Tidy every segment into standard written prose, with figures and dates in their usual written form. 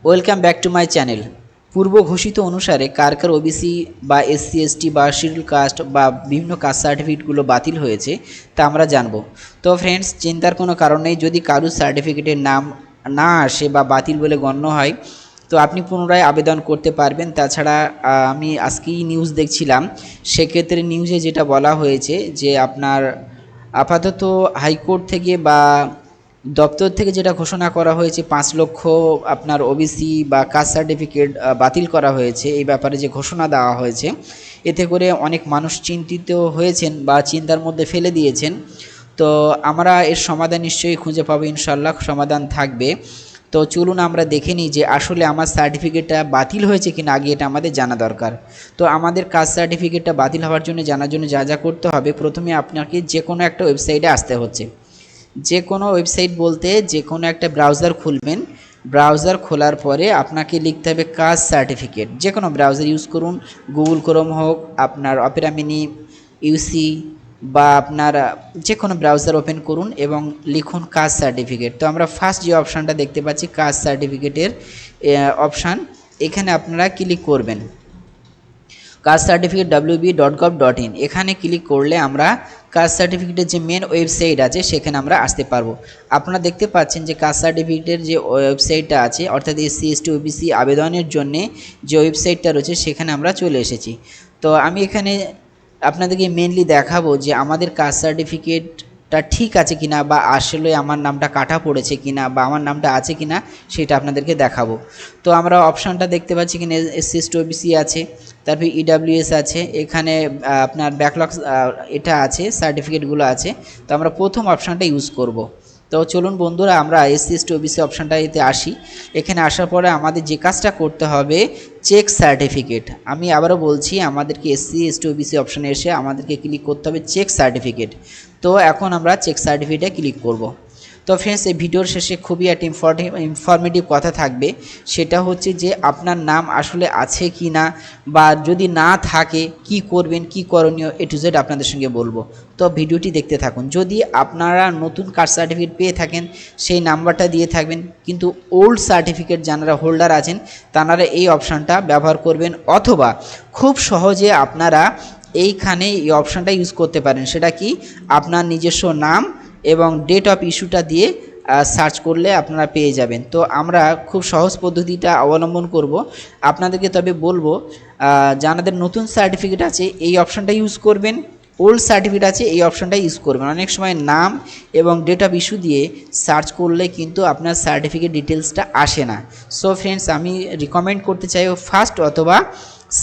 Welcome back to my channel. পূর্ব ঘোষিত অনুসারে কার কার OBC বা এসসি এসটি বা শিডিউল কাস্ট বা বিভিন্ন কাস্ট সার্টিফিকেটগুলো বাতিল হয়েছে তা আমরা জানবো। তো ফ্রেন্ডস, চিন্তার কোনো কারণ নেই। যদি কারুর সার্টিফিকেটের নাম না আসে বা বাতিল বলে গণ্য হয় তো আপনি পুনরায় আবেদন করতে পারবেন। তাছাড়া আমি আজকেই নিউজ দেখছিলাম, সেক্ষেত্রে নিউজে যেটা বলা হয়েছে যে আপনার আপাতত হাইকোর্ট থেকে বা দপ্তর থেকে যেটা ঘোষণা করা হয়েছে 5 লক্ষ আপনার ওবিসি বা কাস্ট সার্টিফিকেট বাতিল করা হয়েছে, এই ব্যাপারে যে ঘোষণা দেওয়া হয়েছে এতে করে অনেক মানুষ চিন্তিত হয়েছেন বা চিন্তার মধ্যে ফেলে দিয়েছেন। তো আমরা এর সমাধান নিশ্চয়ই খুঁজে পাবো, ইনশাল্লাহ সমাধান থাকবে। তো চলুন আমরা দেখে নিই যে আসলে আমার সার্টিফিকেটটা বাতিল হয়েছে কিনা, আগে এটা আমাদের জানা দরকার। তো আমাদের কাস্ট সার্টিফিকেটটা বাতিল হওয়ার জন্য জানার জন্য যা যা করতে হবে, প্রথমে আপনাকে যে কোনো একটা ওয়েবসাইটে আসতে হচ্ছে। যে কোনো ওয়েবসাইট বলতে যে কোনো একটা ব্রাউজার খুলবেন। ব্রাউজার খোলার পরে আপনাকে লিখতে হবে কাস্ট সার্টিফিকেট। যে কোনো ব্রাউজার ইউজ করুন, গুগল ক্রোম হোক, আপনার অপেরা মিনি, ইউসি বা আপনার যে কোনো ব্রাউজার ওপেন করুন এবং লিখুন কাস্ট সার্টিফিকেট। তো আমরা ফার্স্ট যে অপশানটা দেখতে পাচ্ছি কাস্ট সার্টিফিকেটের অপশান, এখানে আপনারা ক্লিক করবেন। কাস্ট সার্টিফিকেট wb.gov.in এখানে ক্লিক করলে আমরা কাস্ট সার্টিফিকেটের যে মেন ওয়েবসাইট আছে সেখানে আমরা আসতে পারবো। আপনারা দেখতে পাচ্ছেন যে কাস্ট সার্টিফিকেটের যে ওয়েবসাইটটা আছে, অর্থাৎ এসসি এসটি ওবিসি আবেদনের জন্য যে ওয়েবসাইটটা রয়েছে সেখানে আমরা চলে এসেছি। তো আমি এখানে আপনাদেরকে মেনলি দেখাবো যে আমাদের কাস্ট সার্টিফিকেটটা ঠিক আছে কিনা বা আসলে আমার নামটা কাটা পড়েছে কিনা বা আমার নামটা আছে কিনা সেটা আপনাদেরকে দেখাবো। তো আমরা অপশানটা দেখতে পাচ্ছি কিনা এসসি এসটি ওবিসি আছে, তারপরে ইডাব্লিউএস আছে, এখানে আপনার ব্যাকলগ এটা আছে, সার্টিফিকেটগুলো আছে। তো আমরা প্রথম অপশানটা ইউজ করব। তো চলুন বন্ধুরা আমরা এসসি এসটি ওবিসি অপশানটা এতে আসি। এখানে আসার পরে আমাদের যে কাজটা করতে হবে চেক সার্টিফিকেট। আমি আবারও বলছি, আমাদেরকে এসসি এসটি ওবিসি অপশানে এসে আমাদেরকে ক্লিক করতে হবে চেক সার্টিফিকেট। তো এখন আমরা চেক সার্টিফিকেটে ক্লিক করব। তো ফ্রেন্ডস, এই ভিডিওর শেষে খুবই একটা ইনফরমেটিভ কথা থাকবে, সেটা হচ্ছে যে আপনার নাম আসলে আছে কি না, বা যদি না থাকে কি করবেন, কি করণীয়, এ টু জেড আপনাদের সঙ্গে বলবো। তো ভিডিওটি দেখতে থাকুন। যদি আপনারা নতুন কাস্ট সার্টিফিকেট পেয়ে থাকেন সেই নাম্বারটা দিয়ে থাকবেন, কিন্তু ওল্ড সার্টিফিকেট যারা হোল্ডার আছেন তারা এই অপশানটা ব্যবহার করবেন, অথবা খুব সহজে আপনারা এইখানে এই অপশানটা ইউজ করতে পারেন। সেটা কি, আপনার নিজস্ব নাম এবং ডেট অফ ইস্যুটা দিয়ে সার্চ করলে আপনারা পেয়ে যাবেন। তো আমরা খুব সহজ পদ্ধতিটা অবলম্বন করব আপনাদেরকে। তবে বলবো যাদের নতুন সার্টিফিকেট আছে এই অপশানটা ইউজ করবেন, ওল্ড সার্টিফিকেট আছে এই অপশানটা ইউজ করবেন। অনেক সময় নাম এবং ডেট অফ ইস্যু দিয়ে সার্চ করলে কিন্তু আপনার সার্টিফিকেট ডিটেলসটা আসে না। সো ফ্রেন্ডস, আমি রিকমেন্ড করতে চাই ফার্স্ট অথবা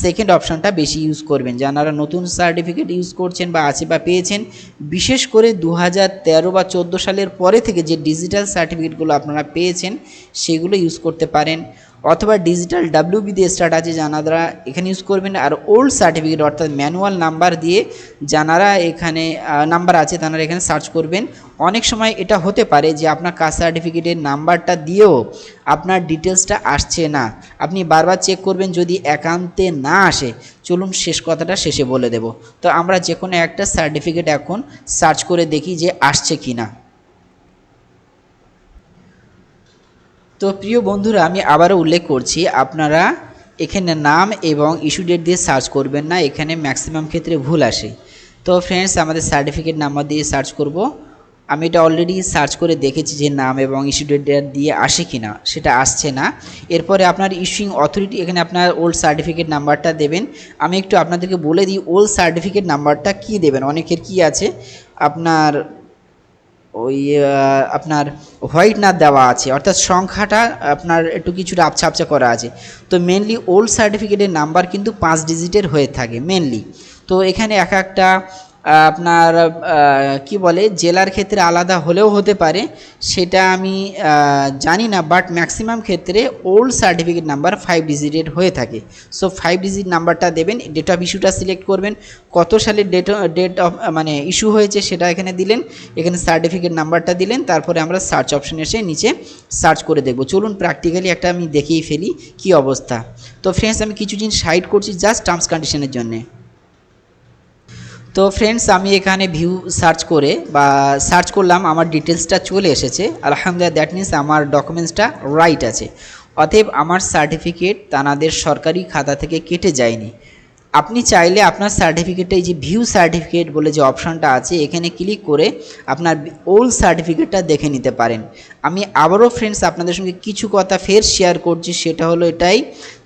সেকেন্ড অপশানটা বেশি ইউজ করবেন। যারা নতুন সার্টিফিকেট ইউজ করছেন বা আছে বা পেয়েছেন, বিশেষ করে 2013 বা 14 সালের পরে থেকে যে ডিজিটাল সার্টিফিকেটগুলো আপনারা পেয়েছেন সেগুলো ইউজ করতে পারেন, অথবা ডিজিটাল ডাব্লিউবি দিয়ে স্টার্ট আছে যারা এখানে ইউজ করবেন। আর ওল্ড সার্টিফিকেট অর্থাৎ ম্যানুয়াল নাম্বার দিয়ে যারা এখানে নাম্বার আছে তারা এখানে সার্চ করবেন। অনেক সময় এটা হতে পারে যে আপনার কাস্ট সার্টিফিকেটের নাম্বারটা দিয়েও আপনার ডিটেলসটা আসছে না, আপনি বারবার চেক করবেন যদি একান্তে না আসে। চলুন শেষ কথাটা শেষে বলে দেব। তো আমরা যে কোনো একটা সার্টিফিকেট এখন সার্চ করে দেখি যে আসছে কি না। তো প্রিয় বন্ধুরা, আমি আবারও উল্লেখ করছি, আপনারা এখানে নাম এবং ইস্যু ডেট দিয়ে সার্চ করবেন না, এখানে ম্যাক্সিমাম ক্ষেত্রে ভুল আসে। তো ফ্রেন্ডস, আমাদের সার্টিফিকেট নাম্বার দিয়ে সার্চ করব। আমি এটা অলরেডি সার্চ করে দেখেছি যে নাম এবং ইস্যু ডেট দিয়ে আসে কি না, সেটা আসছে না। এরপরে আপনার ইস্যুইং অথরিটি, এখানে আপনার ওল্ড সার্টিফিকেট নাম্বারটা দেবেন। আমি একটু আপনাদেরকে বলে দিই ওল্ড সার্টিফিকেট নাম্বারটা কী দেবেন। অনেকের কি আছে, আপনার ওই আপনার হোয়াইট না দেওয়া আছে, অর্থাৎ সংখ্যাটা আপনার একটু কিছুটা আবছা আবছা করা আছে। তো মেনলি ওল্ড সার্টিফিকেটের নাম্বার কিন্তু 5 ডিজিটের হয়ে থাকে মেনলি। তো এখানে এক একটা আপনার কি বলে জেলার ক্ষেত্রে আলাদা হলেও হতে পারে, সেটা আমি জানি না, বাট ম্যাক্সিমাম ক্ষেত্রে ওল্ড সার্টিফিকেট নাম্বার 5 ডিজিটের হয়ে থাকে। সো 5 ডিজিট নাম্বারটা দেবেন। ডেট অফ ইস্যুটা সিলেক্ট করবেন, কত সালের ডেট অফ মানে ইস্যু হয়েছে সেটা এখানে দিলেন, এখানে সার্টিফিকেট নাম্বারটা দিলেন। তারপরে আমরা সার্চ অপশানে এসে নিচে সার্চ করে দেখব। চলুন প্র্যাকটিক্যালি একটা আমি দেখিয়ে ফেলি কি অবস্থা। তো ফ্রেন্ডস, আমি কিছু জিনিস হাইড করছি জাস্ট টার্মস কন্ডিশনের জন্যে। তো ফ্রেন্ডস, আমি এখানে ভিউ সার্চ করে বা সার্চ করলাম, আমার ডিটেলসটা চলে এসেছে আলহামদুলিল্লাহ। দ্যাট মিনস আমার ডকুমেন্টসটা রাইট আছে। অতএব আমার সার্টিফিকেট তাদের সরকারি খাতা থেকে কেটে যায়নি। আপনি চাইলে আপনার সার্টিফিকেটটা এই যে ভিউ সার্টিফিকেট বলে যে অপশানটা আছে এখানে ক্লিক করে আপনার ওল্ড সার্টিফিকেটটা দেখে নিতে পারেন। আমি আবারও ফ্রেন্ডস আপনাদের সঙ্গে কিছু কথা ফের শেয়ার করছি, সেটা হলো এটাই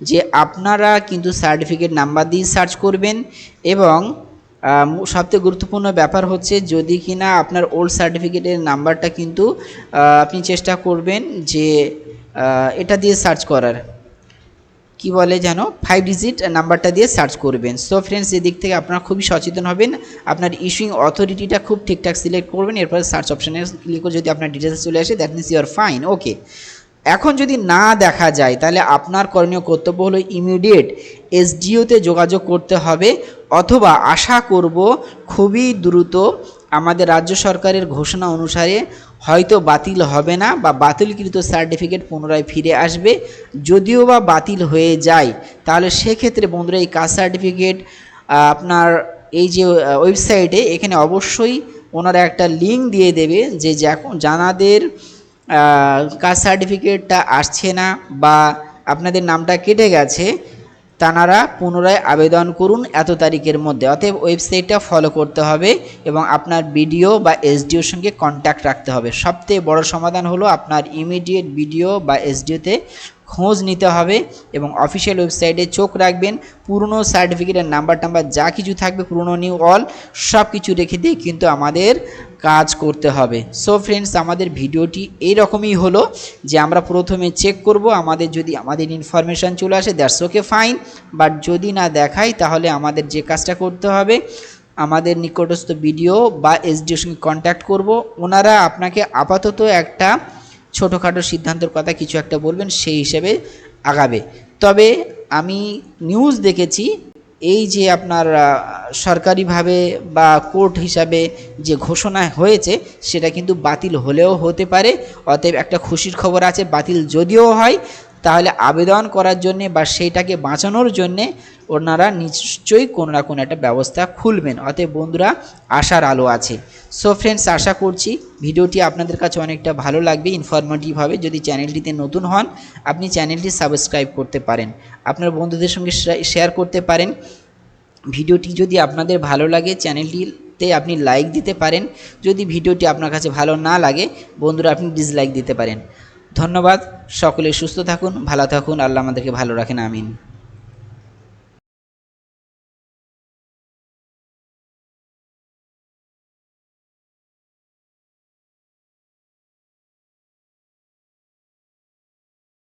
যে আপনারা কিন্তু সার্টিফিকেট নাম্বার দিয়ে সার্চ করবেন এবং সবথেকে গুরুত্বপূর্ণ ব্যাপার হচ্ছে যদি কিনা আপনার ওল্ড সার্টিফিকেটের নাম্বারটা কিন্তু আপনি চেষ্টা করবেন যে এটা দিয়ে সার্চ করার, কি বলে যেন 5 ডিজিট নাম্বারটা দিয়ে সার্চ করবেন। সো ফ্রেন্ডস এদিক থেকে আপনারা খুবই সচেতন হবেন, আপনার ইস্যুইং অথরিটিটা খুব ঠিকঠাক সিলেক্ট করবেন, এরপরে সার্চ অপশানে ক্লিক করে যদি আপনার ডিটেলস চলে আসে that means you are fine. Okay, এখন যদি না দেখা যায় তাহলে আপনার করণীয় কর্তব্য হলো ইমিডিয়েট এসডিওতে যোগাযোগ করতে হবে, অথবা আশা করব খুবই দ্রুত আমাদের রাজ্য সরকারের ঘোষণা অনুসারে হয়তো বাতিল হবে না বা বাতিলকৃত সার্টিফিকেট পুনরায় ফিরে আসবে। যদিও বা বাতিল হয়ে যায় তাহলে সেক্ষেত্রে বন্ধুরা এই কাস্ট সার্টিফিকেট আপনার এই যে ওয়েবসাইটে এখানে অবশ্যই ওনারা একটা লিঙ্ক দিয়ে দেবে যে যাদের কাস্ট সার্টিফিকেটটা আসছে না বা আপনাদের নামটা কেটে গেছে তানারা পুনরায় আবেদন করুন এত তারিখের মধ্যে। অতএব ওয়েবসাইটটা ফলো করতে হবে এবং আপনার বিডিও বা এসডিওর সঙ্গে কন্ট্যাক্ট রাখতে হবে। সবথেকে বড় সমাধান হলো আপনার ইমিডিয়েট বিডিও বা এসডিওতে খোঁজ নিতে হবে এবং অফিসিয়াল ওয়েবসাইটে চোখ রাখবেন। পুরনো সার্টিফিকেটের নাম্বার যা কিছু থাকবে পুরনো নিউ অল সব কিছু রেখে দিয়ে কিন্তু আমাদের কাজ করতে হবে। সো ফ্রেন্ডস আমাদের ভিডিওটি এইরকমই হলো যে আমরা প্রথমে চেক করব, আমাদের ইনফরমেশান চলে আসে দ্যাটস ওকে ফাইন, বাট যদি না দেখাই তাহলে আমাদের যে কাজটা করতে হবে আমাদের নিকটস্থ বিডিও বা এসডিওর সঙ্গে কন্ট্যাক্ট করব। ওনারা আপনাকে আপাতত একটা ছোটোখাটো সিদ্ধান্তের কথা কিছু একটা বলবেন, সেই হিসেবে আগাবে। তবে আমি নিউজ দেখেছি এই যে আপনার সরকারিভাবে বা কোর্ট হিসাবে যে ঘোষণা হয়েছে সেটা কিন্তু বাতিল হলেও হতে পারে। অতএব একটা খুশির খবর আছে, বাতিল যদিও হয় তাহলে আবেদন করার জন্যে বা সেইটাকে বাঁচানোর জন্যে ওনারা নিশ্চয়ই কোনো না কোনো একটা ব্যবস্থা খুলবেন। অতএব বন্ধুরা আশার আলো আছে। সো ফ্রেন্ডস আশা করছি ভিডিওটি আপনাদের কাছে অনেকটা ভালো লাগবে, ইনফরমেটিভ হবে। যদি চ্যানেলটিতে নতুন হন আপনি চ্যানেলটি সাবস্ক্রাইব করতে পারেন, আপনার বন্ধুদের সঙ্গে শেয়ার করতে পারেন। ভিডিওটি যদি আপনাদের ভালো লাগে চ্যানেলটিতে আপনি লাইক দিতে পারেন, যদি ভিডিওটি আপনার কাছে ভালো না লাগে বন্ধুরা আপনি ডিসলাইক দিতে পারেন। ধন্যবাদ, সকলে সুস্থ থাকুন, ভালো থাকুন, আল্লাহ আমাদেরকে ভালো রাখেন, আমিন।